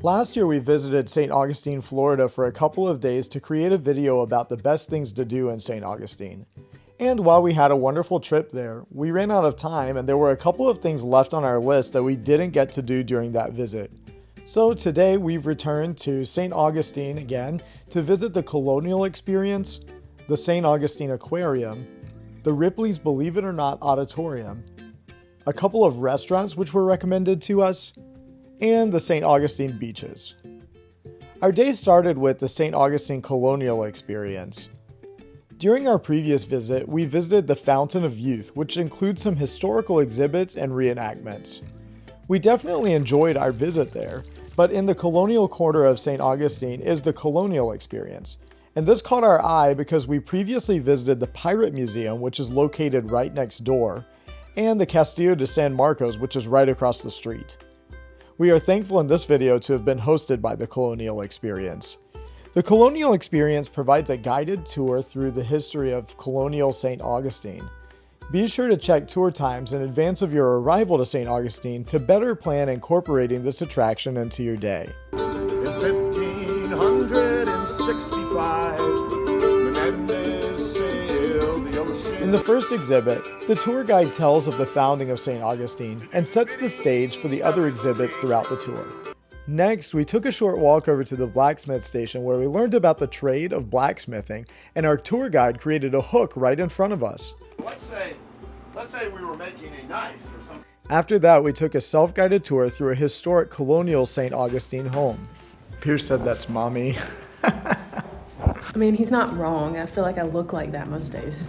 Last year we visited St. Augustine, Florida for a couple of days to create a video about the best things to do in St. Augustine. And while we had a wonderful trip there, we ran out of time and there were a couple of things left on our list that we didn't get to do during that visit. So today we've returned to Saint Augustine again to visit the Colonial Experience, the Saint Augustine Aquarium, the Ripleys Believe It or Not Auditorium, a couple of restaurants which were recommended to us, and the Saint Augustine beaches. Our day started with the Saint Augustine Colonial Experience. During our previous visit, we visited the Fountain of Youth, which includes some historical exhibits and reenactments. We definitely enjoyed our visit there, but in the colonial quarter of St. Augustine is the Colonial Experience. And this caught our eye because we previously visited the Pirate Museum, which is located right next door, and the Castillo de San Marcos, which is right across the street. We are thankful in this video to have been hosted by the Colonial Experience. The Colonial Experience provides a guided tour through the history of colonial St. Augustine. Be sure to check tour times in advance of your arrival to St. Augustine to better plan incorporating this attraction into your day. In 1565, Menendez sailed the ocean. In the first exhibit, the tour guide tells of the founding of St. Augustine and sets the stage for the other exhibits throughout the tour. Next, we took a short walk over to the blacksmith station where we learned about the trade of blacksmithing, and our tour guide created a hook right in front of us. Let's say we were making a knife or something. After that, we took a self-guided tour through a historic colonial St. Augustine home. Pierce said that's mommy. I mean, he's not wrong. I feel like I look like that most days.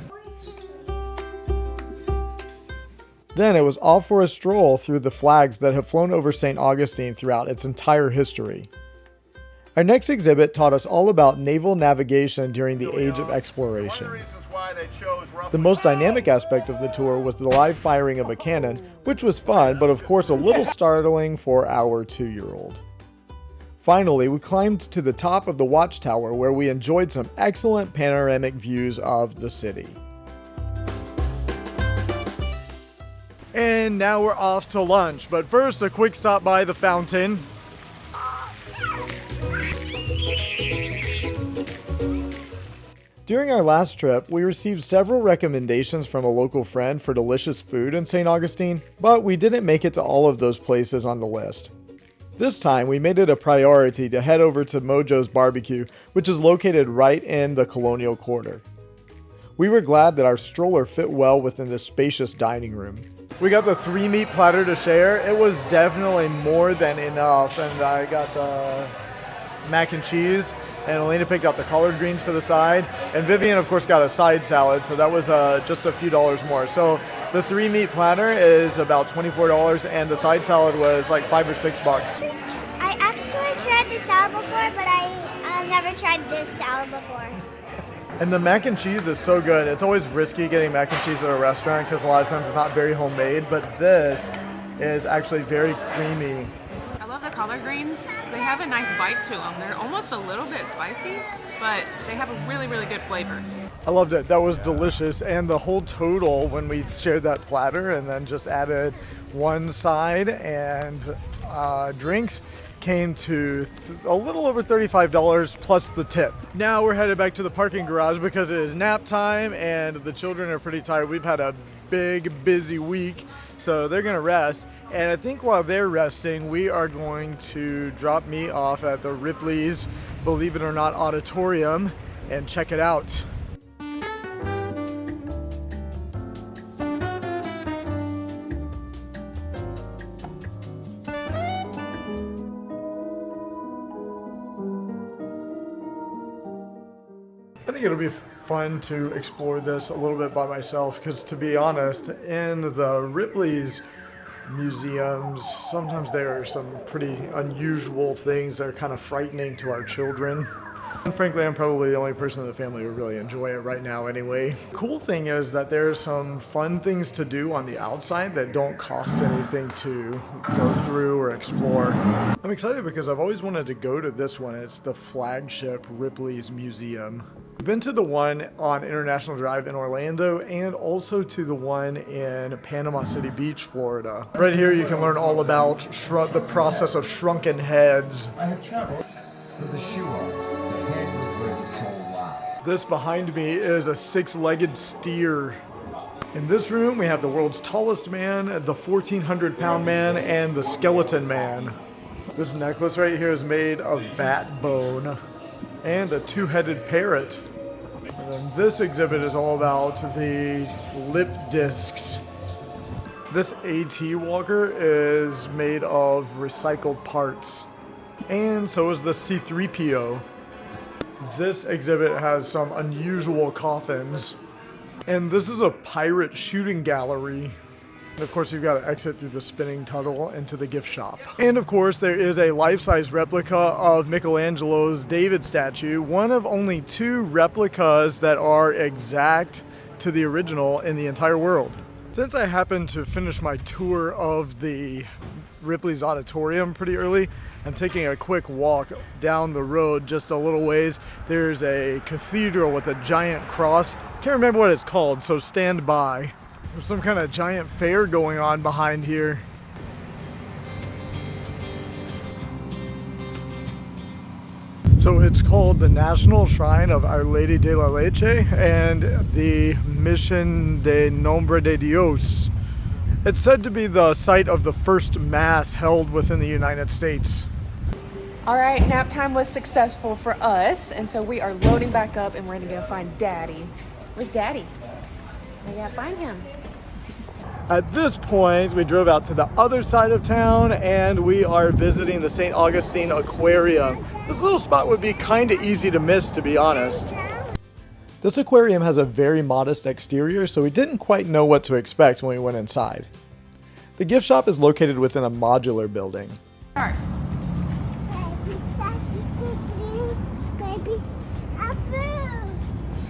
Then it was off for a stroll through the flags that have flown over St. Augustine throughout its entire history. Our next exhibit taught us all about naval navigation during the Age of Exploration. The most dynamic aspect of the tour was the live firing of a cannon, which was fun, but of course a little startling for our 2-year-old. Finally, we climbed to the top of the watchtower where we enjoyed some excellent panoramic views of the city. And now we're off to lunch, but first a quick stop by the fountain. During our last trip, we received several recommendations from a local friend for delicious food in St. Augustine, but we didn't make it to all of those places on the list. This time, we made it a priority to head over to Mojos BBQ, which is located right in the Colonial Quarter. We were glad that our stroller fit well within this spacious dining room. We got the 3-meat platter to share. It was definitely more than enough, and I got the mac and cheese, and Alaina picked out the collard greens for the side, and Vivian, of course, got a side salad, so that was just a few dollars more. So the 3-meat platter is about $24, and the side salad was like $5 or $6. I actually tried the salad before, but I never tried this salad before. And the mac and cheese is so good. It's always risky getting mac and cheese at a restaurant because a lot of times it's not very homemade, but this is actually very creamy. I love the collard greens. They have a nice bite to them. They're almost a little bit spicy, but they have a really, really good flavor. I loved it. That was delicious. And the whole total when we shared that platter and then just added one side and drinks came to a little over $35 plus the tip. Now we're headed back to the parking garage because it is nap time and the children are pretty tired. We've had a big, busy week, so they're gonna rest. And I think while they're resting, we are going to drop me off at the Ripleys Believe It or Not Auditorium and check it out. I think it'll be fun to explore this a little bit by myself because, to be honest, in the Ripleys museums, sometimes there are some pretty unusual things that are kind of frightening to our children. And frankly, I'm probably the only person in the family who really enjoy it right now anyway. Cool thing is that there's some fun things to do on the outside that don't cost anything to go through or explore. I'm excited because I've always wanted to go to this one. It's the flagship Ripleys Museum. We've been to the one on International Drive in Orlando and also to the one in Panama City Beach, Florida. Right here you can learn all about the process of shrunken heads. I have traveled. For the Shua, the head was where the soul lies. This behind me is a 6-legged steer. In this room we have the world's tallest man, the 1,400-pound man, and the skeleton man. This necklace right here is made of bat bone and a 2-headed parrot. And then this exhibit is all about the lip discs. This AT walker is made of recycled parts. And so is the C3PO. This exhibit has some unusual coffins. And this is a pirate shooting gallery. And of course, you've got to exit through the spinning tunnel into the gift shop. And of course, there is a life-size replica of Michelangelo's David statue, one of only 2 replicas that are exact to the original in the entire world. Since I happened to finish my tour of the Ripley's Auditorium pretty early, I'm taking a quick walk down the road just a little ways. There's a cathedral with a giant cross. Can't remember what it's called, so stand by. There's some kind of giant fair going on behind here. So it's called the National Shrine of Our Lady de la Leche and the Mission de Nombre de Dios. It's said to be the site of the first mass held within the United States. All right, nap time was successful for us, and so we are loading back up and we're gonna go find Daddy. Where's Daddy? We gotta find him. At this point, we drove out to the other side of town and we are visiting the Saint Augustine Aquarium. This little spot would be kind of easy to miss, to be honest. This aquarium has a very modest exterior, so we didn't quite know what to expect when we went inside. The gift shop is located within a modular building.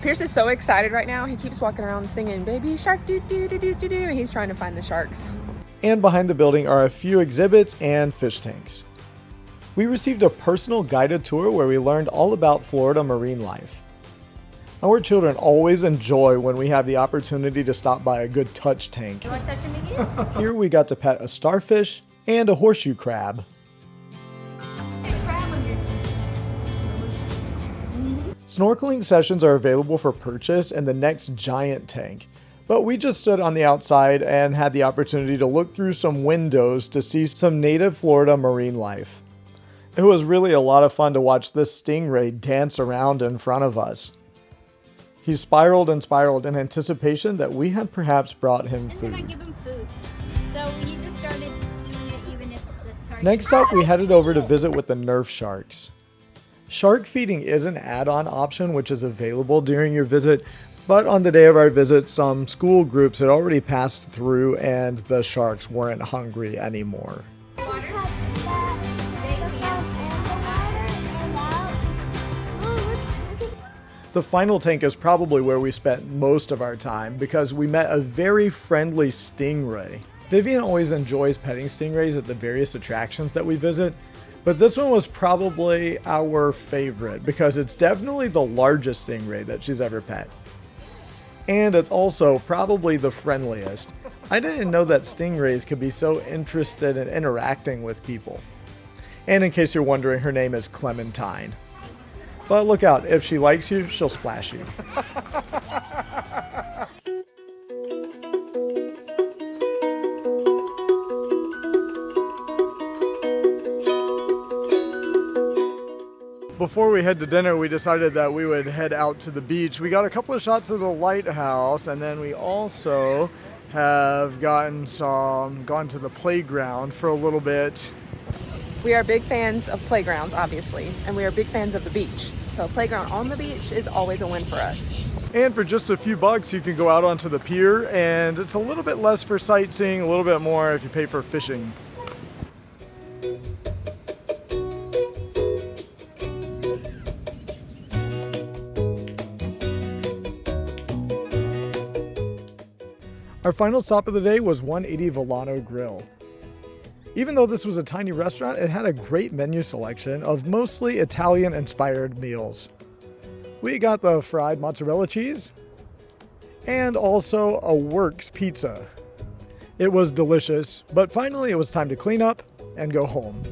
Pierce is so excited right now. He keeps walking around singing, "Baby shark, doo doo doo doo doo doo," and he's trying to find the sharks. And behind the building are a few exhibits and fish tanks. We received a personal guided tour where we learned all about Florida marine life. Our children always enjoy when we have the opportunity to stop by a good touch tank. You want to touch him again? Here we got to pet a starfish and a horseshoe crab. Snorkeling sessions are available for purchase in the next giant tank, but we just stood on the outside and had the opportunity to look through some windows to see some native Florida marine life. It was really a lot of fun to watch this stingray dance around in front of us. He spiraled and spiraled in anticipation that we had perhaps brought him And then I food. give him food. So he just started doing it even if the target... Next up, we headed over to visit with the Nerf sharks. Shark feeding is an add-on option which is available during your visit, but on the day of our visit, some school groups had already passed through and the sharks weren't hungry anymore. The final tank is probably where we spent most of our time because we met a very friendly stingray. Vivian always enjoys petting stingrays at the various attractions that we visit, but this one was probably our favorite because it's definitely the largest stingray that she's ever pet. And it's also probably the friendliest. I didn't know that stingrays could be so interested in interacting with people. And in case you're wondering, her name is Clementine. But look out, if she likes you, she'll splash you. Before we head to dinner, we decided that we would head out to the beach. We got a couple of shots of the lighthouse, and then we also have gone to the playground for a little bit. We are big fans of playgrounds, obviously, and we are big fans of the beach. So a playground on the beach is always a win for us. And for just a few bucks, you can go out onto the pier, and it's a little bit less for sightseeing, a little bit more if you pay for fishing. Our final stop of the day was 180 Volano Grill. Even though this was a tiny restaurant, it had a great menu selection of mostly Italian-inspired meals. We got the fried mozzarella cheese and also a Works pizza. It was delicious, but finally it was time to clean up and go home.